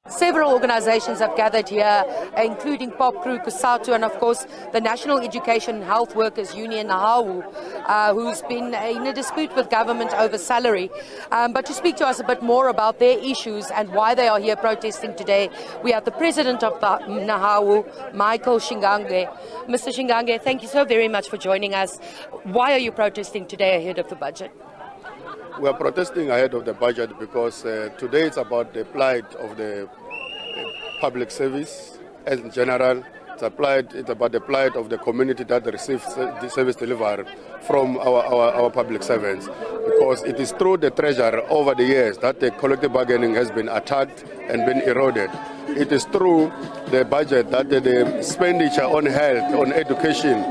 Several organizations have gathered here, including Pop Crew, Cosatu, and of course the National Education and Health Workers Union, Nehawu, who's been in a dispute with government over salary. But to speak to us a bit more about their issues and why they are here protesting today, we have the president of the Nehawu, Michael Shingange. Mr. Shingange, thank you so very much for joining us. Why are you protesting today ahead of the budget? We are protesting ahead of the budget because today it's about the plight of the public service in general. It's about the plight of the community that receives the service delivered from our public servants. Because it is through the treasury over the years that the collective bargaining has been attacked and been eroded. It is through the budget that the expenditure on health, on education,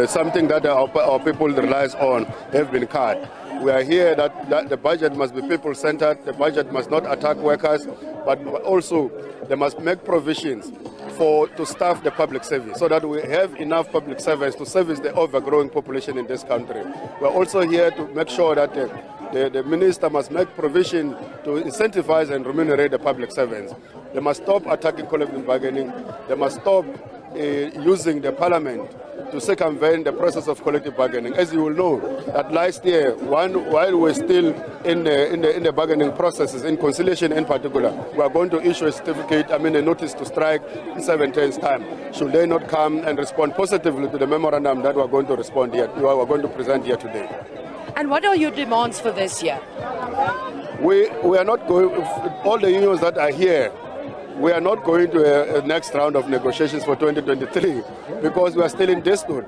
something that our people relies on, have been cut. We are here that the budget must be people-centered, the budget must not attack workers, but also they must make provisions to staff the public service so that we have enough public servants to service the overgrowing population in this country. We are also here to make sure that the minister must make provision to incentivize and remunerate the public servants. They must stop attacking collective bargaining. They must stop using the parliament to circumvent the process of collective bargaining. As you will know, that last year, while we're still in the bargaining processes, in conciliation in particular, we are going to issue a notice to strike in 7 days' time. Should they not come and respond positively to the memorandum that we are going to present here today. And what are your demands for this year? We are not going, all the unions that are here, we are not going to a next round of negotiations for 2023 because we are still in dispute.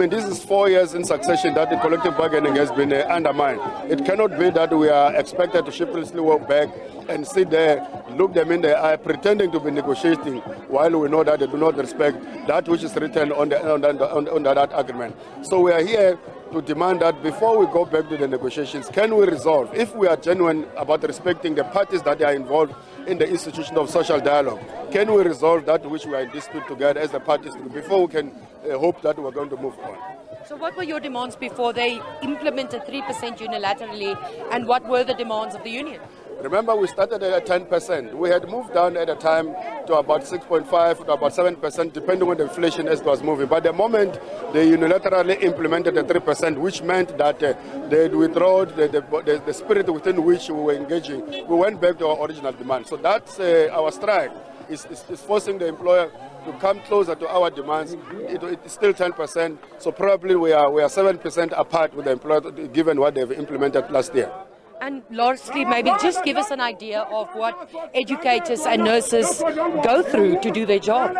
This is 4 years in succession that the collective bargaining has been undermined. It cannot be that we are expected to sheepishly walk back and sit there, look them in the eye, pretending to be negotiating while we know that they do not respect that which is written on that agreement. So we are here to demand that before we go back to the negotiations, can we resolve, if we are genuine about respecting the parties that are involved in the institution of social dialogue, can we resolve that which we are in dispute together as the parties before we can hope that we're going to move on? So what were your demands before they implemented 3% unilaterally, and what were the demands of the union? Remember, we started at 10%. We had moved down at a time to about 6.5 to about 7%, depending on the inflation as it was moving. But the moment they unilaterally implemented the 3%, which meant that they withdrew the spirit within which we were engaging, we went back to our original demand. So that's our strike. Is forcing the employer to come closer to our demands. It's still 10%, so probably we are 7% apart with the employer, given what they've implemented last year. And lastly, maybe just give us an idea of what educators and nurses go through to do their job.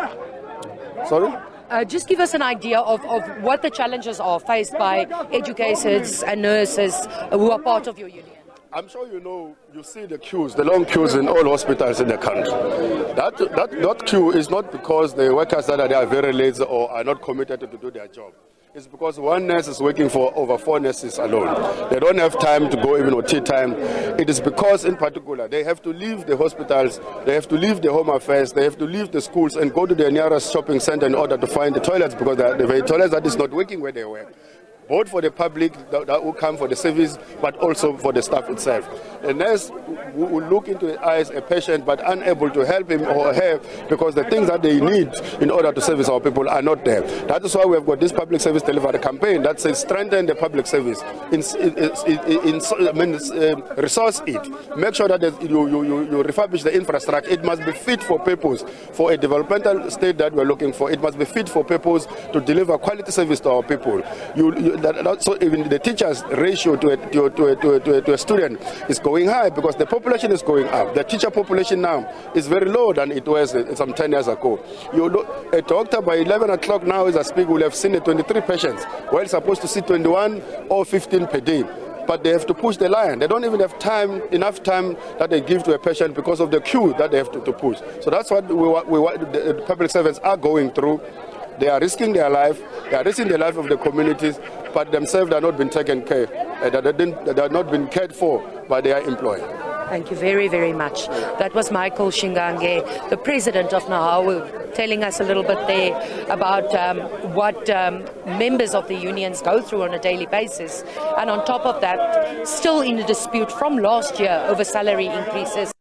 Sorry? Just give us an idea of what the challenges are faced by educators and nurses who are part of your union. I'm sure you see the queues, the long queues in all hospitals in the country. That queue is not because the workers that are there are very lazy or are not committed to do their job. It's because one nurse is working for over 4 nurses alone. They don't have time to go even tea time. It is because, in particular, they have to leave the hospitals, they have to leave the home affairs, they have to leave the schools and go to their nearest shopping center in order to find the toilets, because the toilets that is not working where they work. Both for the public that will come for the service, but also for the staff itself. The nurse will look into the eyes a patient, but unable to help him or her because the things that they need in order to service our people are not there. That is why we have got this public service delivery campaign that says strengthen the public service, resource it, make sure that you refurbish the infrastructure. It must be fit for purpose, for a developmental state that we're looking for. It must be fit for purpose to deliver quality service to our people. So even the teacher's ratio to a student is going high because the population is going up. The teacher population now is very low than it was some 10 years ago. A doctor by 11 o'clock now as I speak will have seen 23 patients, while supposed to see 21 or 15 per day. But they have to push the line. They don't even have enough time that they give to a patient because of the queue that they have to push. So that's what the public servants are going through. They are risking their life, they are risking the life of the communities, but themselves are not being taken care, they are not being cared for by their employer. Thank you very, very much. That was Michael Shingange, the president of Nehawu, telling us a little bit there about what members of the unions go through on a daily basis. And on top of that, still in a dispute from last year over salary increases.